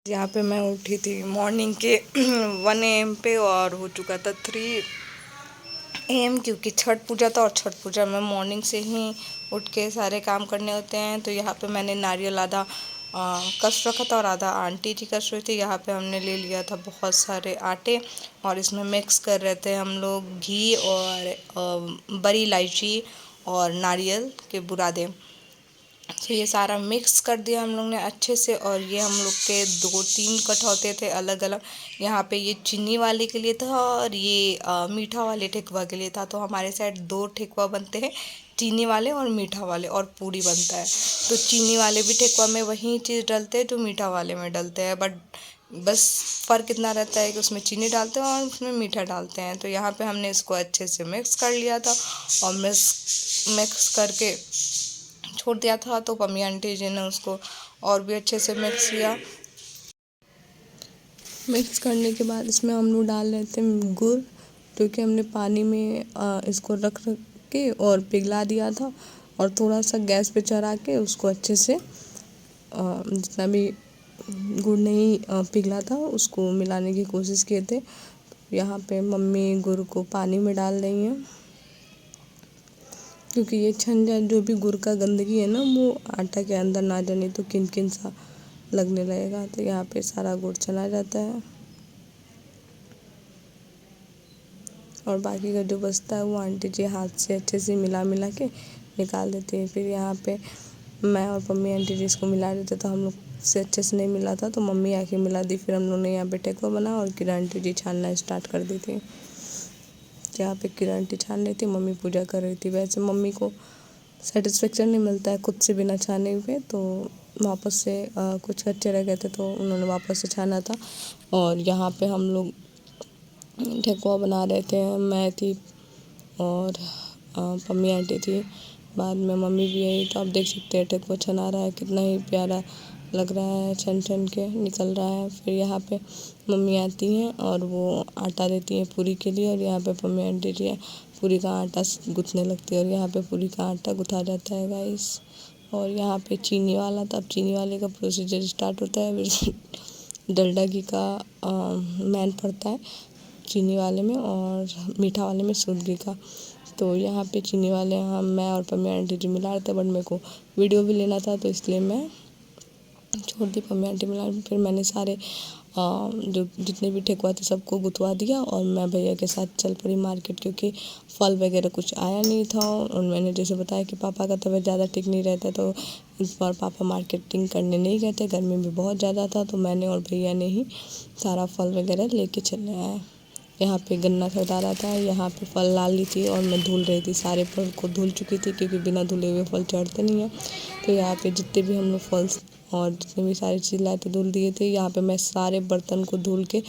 यहाँ पे मैं उठी थी मॉर्निंग के 1 AM पे और हो चुका था 3 AM, क्योंकि छठ पूजा था और छठ पूजा में मॉर्निंग से ही उठ के सारे काम करने होते हैं। तो यहाँ पे मैंने नारियल आधा कस रखा था और आधा आंटी जी कस रही थी। यहाँ पे हमने ले लिया था बहुत सारे आटे और इसमें मिक्स कर रहे थे हम लोग घी और बड़ी इलायची और नारियल के बुरादे। तो ये सारा मिक्स कर दिया हम लोग ने अच्छे से। और ये हम लोग के 2-3 कटौते थे अलग अलग। यहाँ पे ये चीनी वाले के लिए था और ये मीठा वाले ठेकुआ के लिए था। तो हमारे साइड 2 ठेकुआ बनते हैं, चीनी वाले और मीठा वाले, और पूरी बनता है। तो चीनी वाले भी ठेकुआ में वही चीज़ डलते हैं जो मीठा वाले में डलते हैं, बट बस फ़र्क इतना रहता है कि उसमें चीनी डालते हैं और उसमें मीठा डालते हैं। तो यहाँ पे हमने इसको अच्छे से मिक्स कर लिया था और मिक्स करके छोड़ दिया था। तो मम्मी आंटी जी ने उसको और भी अच्छे से मिक्स किया। मिक्स करने के बाद इसमें हम लोग डाल रहे थे गुड़, जो कि हमने पानी में इसको रख के और पिघला दिया था। और थोड़ा सा गैस पे चढ़ा के उसको अच्छे से जितना भी गुड़ नहीं पिघला था उसको मिलाने की कोशिश किए थे। यहाँ पे मम्मी गुड़ को पानी में डाल रही हैं, क्योंकि ये छन जाए जो भी गुड़ का गंदगी है ना वो आटा के अंदर ना जाए, नहीं तो किन किन सा लगने लगेगा। तो यहाँ पे सारा गुड़ चला जाता है और बाकी का जो बचता है वो आंटी जी हाथ से अच्छे से मिला मिला के निकाल देती है। फिर यहाँ पे मैं और मम्मी आंटी जी इसको मिला देते, तो हम लोग से अच्छे से नहीं मिला था तो मम्मी आके मिला दी। फिर हम लोग ने यहाँ पे ठेकुआ बना और किरण आंटी जी छानना स्टार्ट कर दी थी। यहाँ पे किरण आंटी छान रही थी, मम्मी पूजा कर रही थी। वैसे मम्मी को सेटिस्फेक्शन नहीं मिलता है खुद से बिना छाने हुए, तो वापस से कुछ कच्चे रह गए थे तो उन्होंने वापस से छाना था। और यहाँ पे हम लोग ठेकुआ बना रहे थे, मैं थी और मम्मी आंटी थी, बाद में मम्मी भी आई। तो आप देख सकते हैं ठेकुआ छना रहा है, कितना ही प्यारा लग रहा है, छन छन के निकल रहा है। फिर यहाँ पे मम्मी आती हैं और वो आटा देती हैं पूरी के लिए, और यहाँ पे मम्मी आंटी जी पूरी का आटा गूँथने लगती है और यहाँ पे पूरी का आटा गूँथा जाता है गाइस। और यहाँ पे चीनी वाला था, अब चीनी वाले का प्रोसीजर स्टार्ट होता है। फिर डलडा घी का मैन पड़ता है चीनी वाले में और मीठा वाले में शुद्ध घी का। तो यहाँ पे चीनी वाले मैं और मम्मी आंटी जी मिला रहे थे, बट मेरे को वीडियो भी लेना था तो इसलिए मैं छोड़ दी। मम्मी आंटी मिला, फिर मैंने सारे जो जितने भी ठेकुआ थे सबको गुथवा दिया और मैं भैया के साथ चल पड़ी मार्केट, क्योंकि फल वगैरह कुछ आया नहीं था। और मैंने जैसे बताया कि पापा का तबीयत ज़्यादा ठीक नहीं रहता, तो इस बार पापा मार्केटिंग करने नहीं गए थे, गर्मी भी बहुत ज़्यादा था। तो मैंने और भैया ने ही सारा फल वगैरह लेके चले आए। यहाँ पे गन्ना खरीदा रहा था, यहाँ पे फल लाली थी और मैं धुल रही थी, सारे फल को धुल चुकी थी क्योंकि बिना धुले हुए फल चढ़ते नहीं हैं। तो यहाँ पे जितने भी हम लोग फल और जितने भी सारी चीज़ लाए थे धुल दिए थे। यहाँ पे मैं सारे बर्तन को धुल के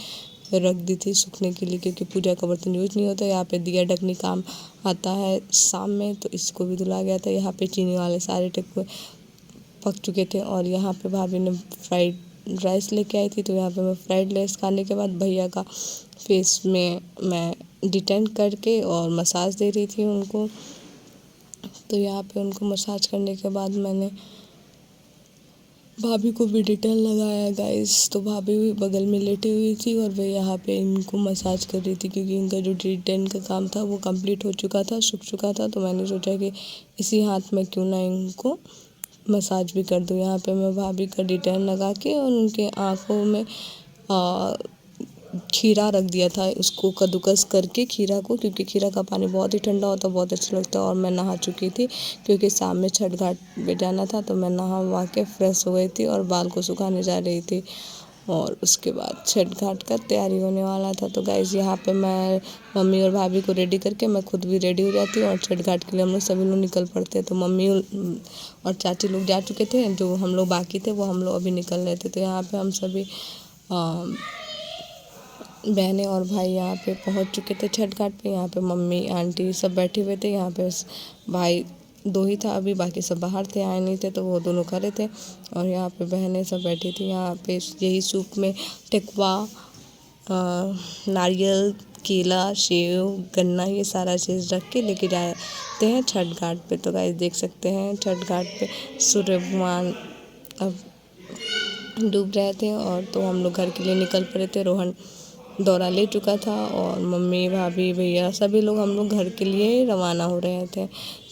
रख दी थी सूखने के लिए, क्योंकि पूजा का बर्तन यूज नहीं होता। यहाँ पे दिया ढकनी काम आता है शाम में, तो इसको भी धुला गया था। यहाँ पे चीनी वाले सारे ठेकुए पक चुके थे और यहाँ पे भाभी ने फ्राइड राइस लेके आई थी। तो यहाँ पे मैं फ्राइड राइस खाने के बाद भैया का फेस में मैं डिटेन करके और मसाज दे रही थी उनको। तो यहाँ पे उनको मसाज करने के बाद मैंने भाभी को भी डिटेन लगाया गाइस। तो भाभी भी बगल में लेटी हुई थी और वह यहाँ पे इनको मसाज कर रही थी, क्योंकि इनका जो डिटेन का काम था वो कंप्लीट हो चुका था, सूख चुका था। तो मैंने सोचा कि इसी हाथ में क्यों ना इनको मसाज भी कर दूँ। यहाँ पे मैं भाभी का डिटेन लगा के और उनके आँखों में खीरा रख दिया था, उसको कद्दूकस करके खीरा को, क्योंकि खीरा का पानी बहुत ही ठंडा होता है, बहुत अच्छा लगता है। और मैं नहा चुकी थी क्योंकि शाम में छठ घाट पे जाना था, तो मैं नहा वहा के फ्रेश हो गई थी और बाल को सुखाने जा रही थी। और उसके बाद छठ घाट का तैयारी होने वाला था। तो गाइस यहाँ पे मैं मम्मी और भाभी को रेडी करके मैं खुद भी रेडी हो जाती हूँ और छठ घाट के लिए हम लोग सभी लोग निकल पड़ते हैं। तो मम्मी और चाची लोग जा चुके थे, जो हम लोग बाकी थे वो हम लोग अभी निकल रहे थे। तो यहाँ पे हम सभी बहनें और भाई यहाँ पे पहुँच चुके थे छठ घाट पे। यहाँ पे मम्मी आंटी सब बैठे हुए थे। यहाँ पे भाई 2 ही था अभी, बाकी सब बाहर थे, आए नहीं थे, तो वो दोनों खड़े थे। और यहाँ पे बहनें सब बैठी थी। यहाँ पे यही सूप में ठेकुआ, नारियल, केला, सेव, गन्ना, ये सारा चीज़ रख के लेके जाते हैं छठ घाट पे। तो गाइस देख सकते हैं छठ घाट पे सूर्य भगवान अब डूब रहे थे। और तो हम लोग घर के लिए निकल पड़े थे। रोहन दौरा ले चुका था और मम्मी, भाभी, भैया सभी लोग हम लोग घर के लिए रवाना हो रहे थे।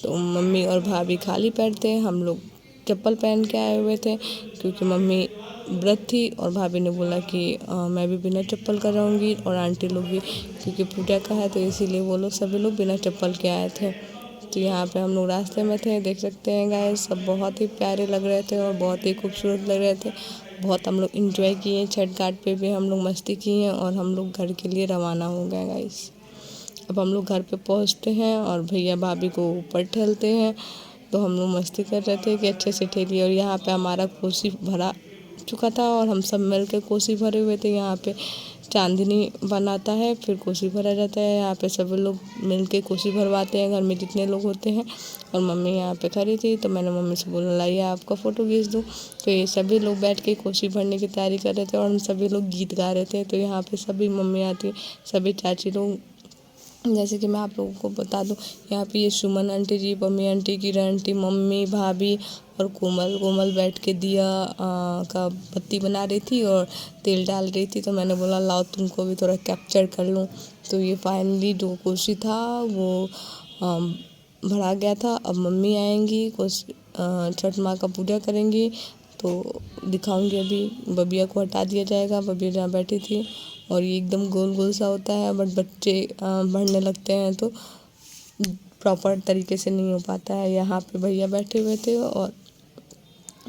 तो मम्मी और भाभी खाली पैर थे, हम लोग चप्पल पहन के आए हुए थे क्योंकि मम्मी व्रत थी और भाभी ने बोला कि मैं भी बिना चप्पल का रहूँगी और आंटी लोग भी, क्योंकि पूजा का है तो इसीलिए वो लोग सभी लोग बिना चप्पल के आए थे। तो यहाँ पे हम लोग रास्ते में थे, देख सकते हैं गाइस, सब बहुत ही प्यारे लग रहे थे और बहुत ही खूबसूरत लग रहे थे। बहुत हम लोग इंजॉय किए, छठ घाट पे भी हम लोग मस्ती किए और हम लोग घर के लिए रवाना हो गए गाइस। अब हम लोग घर पे पहुँचते हैं और भैया भाभी को ऊपर ठहलते हैं। तो हम लोग मस्ती कर रहे थे कि अच्छे से ठेलिए। और यहाँ पे हमारा कोसी भरा चुका था और हम सब मिल के कोसी भरे हुए थे। यहाँ पे चांदनी बनाता है, फिर कोसी भरा जाता है। यहाँ पे सभी लोग मिल के कोसी भरवाते हैं, घर में जितने लोग होते हैं। और मम्मी यहाँ पे खड़ी थी तो मैंने मम्मी से बोला लाइए आपका फ़ोटो खींच दूँ। तो ये सभी लोग बैठ के कोसी भरने की तैयारी कर रहे थे और हम सभी लोग गीत गा रहे थे। तो यहाँ पे सभी मम्मी आती, सभी चाची लोग, जैसे कि मैं आप लोगों को बता दूं, यहाँ पे ये सुमन आंटी जी, पम्मी आंटी, किरण आंटी, मम्मी, भाभी और कोमल बैठ के दिया का बत्ती बना रही थी और तेल डाल रही थी। तो मैंने बोला लाओ तुमको भी थोड़ा कैप्चर कर लूँ। तो ये फाइनली जो कोसी था वो भरा गया था। अब मम्मी आएंगी, छठ माँ का पूजा करेंगी तो दिखाऊंगी। अभी बबिया को हटा दिया जाएगा, बबिया जहाँ बैठी थी। और ये एकदम गोल गोल सा होता है, बट बच्चे बढ़ने लगते हैं तो प्रॉपर तरीके से नहीं हो पाता है। यहाँ पे भैया बैठे हुए थे और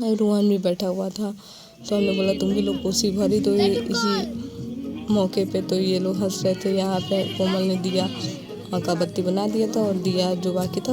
रोहन भी बैठा हुआ था। तो हमने बोला तुम भी लोग कोसी भरी दो इसी मौके पे। तो ये लोग हंस रहे थे। यहाँ पे कोमल ने दिया का बत्ती बना दिया था और दिया जो बाकी था